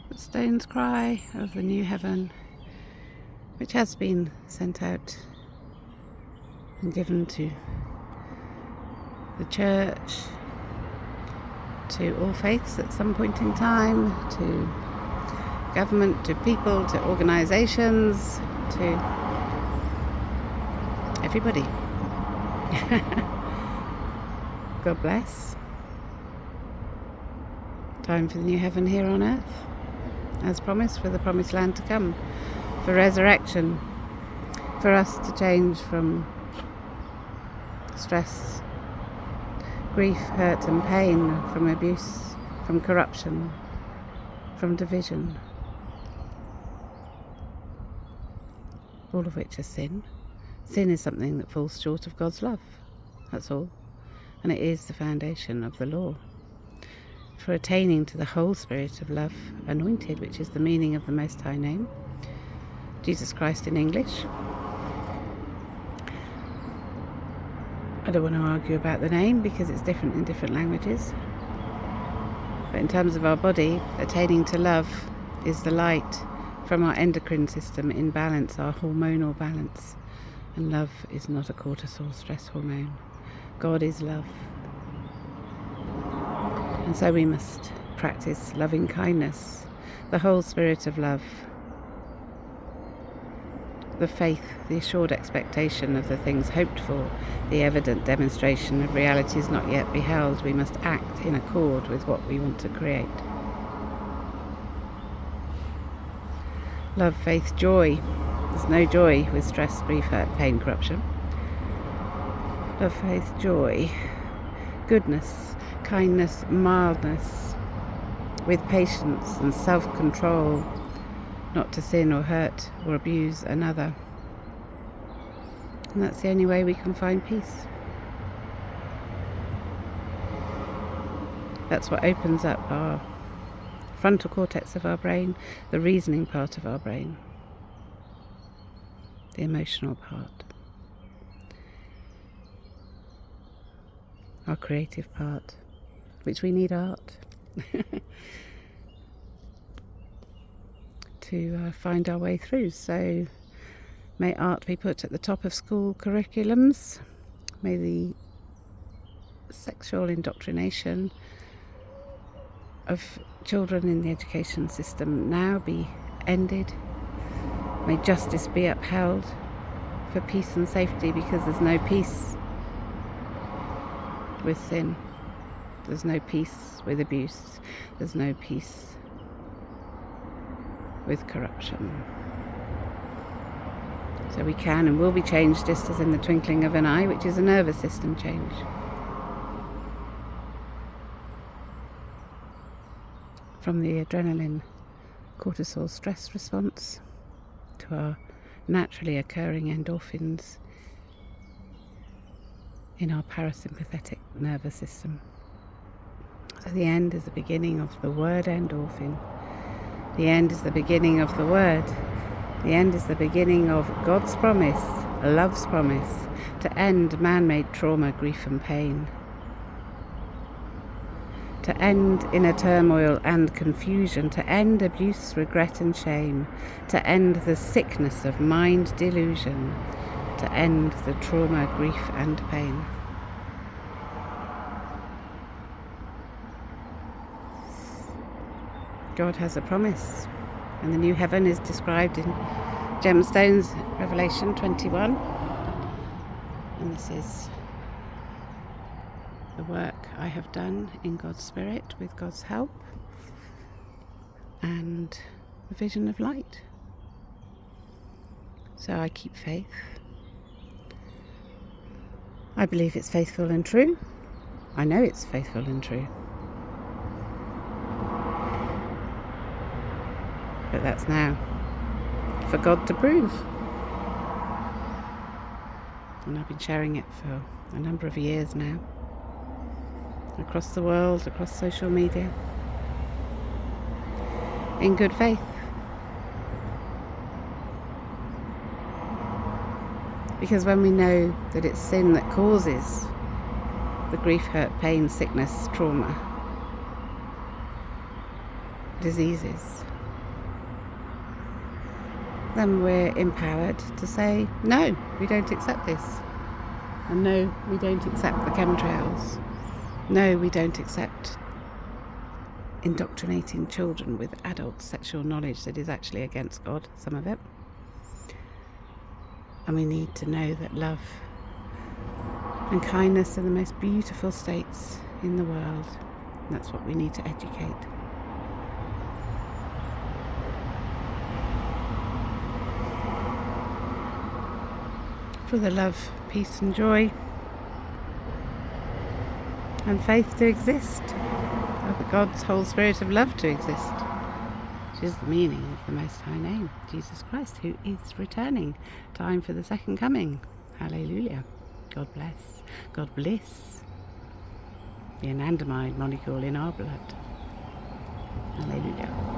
the stone's cry of the new heaven, which has been sent out and given to the church, to all faiths at some point in time, to government, to people, to organisations, to everybody. God bless. Time for the new heaven here on earth, as promised, for the promised land to come, for resurrection, for us to change from stress, grief, hurt and pain, from abuse, from corruption, from division, all of which is sin. Sin is something that falls short of God's love, that's all, and it is the foundation of the law. For attaining to the whole spirit of love anointed, which is the meaning of the Most High name, Jesus Christ in English. I don't want to argue about the name because it's different in different languages. But in terms of our body, attaining to love is the light from our endocrine system in balance, our hormonal balance. And love is not a cortisol stress hormone. God is love. And so we must practice loving kindness, the whole spirit of love, the faith, the assured expectation of the things hoped for, the evident demonstration of realities not yet beheld. We must act in accord with what we want to create. Love, faith, joy. There's no joy with stress, grief, hurt, pain, corruption. Love, faith, joy, goodness, kindness, mildness, with patience and self-control, not to sin or hurt or abuse another. And that's the only way we can find peace. That's what opens up our frontal cortex of our brain, the reasoning part of our brain, the emotional part, our creative part, which we need art to find our way through. So may art be put at the top of school curriculums. May the sexual indoctrination of children in the education system now be ended. May justice be upheld for peace and safety, because there's no peace with sin. There's no peace with abuse. There's no peace with corruption. So we can and will be changed just as in the twinkling of an eye, which is a nervous system change. From the adrenaline, cortisol stress response to our naturally occurring endorphins in our parasympathetic nervous system. So the end is the beginning of the word endorphin. The end is the beginning of the word. The end is the beginning of God's promise, love's promise, to end man-made trauma, grief and pain. To end inner turmoil and confusion, to end abuse, regret and shame, to end the sickness of mind delusion, to end the trauma, grief and pain. God has a promise, and the new heaven is described in Gemstones, Revelation 21. And this is the work I have done in God's Spirit with God's help, and the vision of light. So I keep faith. I believe it's faithful and true. I know it's faithful and true. But that's now for God to prove. And I've been sharing it for a number of years now, across the world, across social media, in good faith. Because when we know that it's sin that causes the grief, hurt, pain, sickness, trauma, diseases, then we're empowered to say, no, we don't accept this. And no, we don't accept the chemtrails. No, we don't accept indoctrinating children with adult sexual knowledge that is actually against God, some of it. And we need to know that love and kindness are the most beautiful states in the world. And that's what we need to educate. For the love, peace and joy and faith to exist. For God's whole spirit of love to exist, which is the meaning of the Most High name, Jesus Christ, who is returning. Time for the second coming. Hallelujah. God bless. God bless the anandamide molecule in our blood. Hallelujah.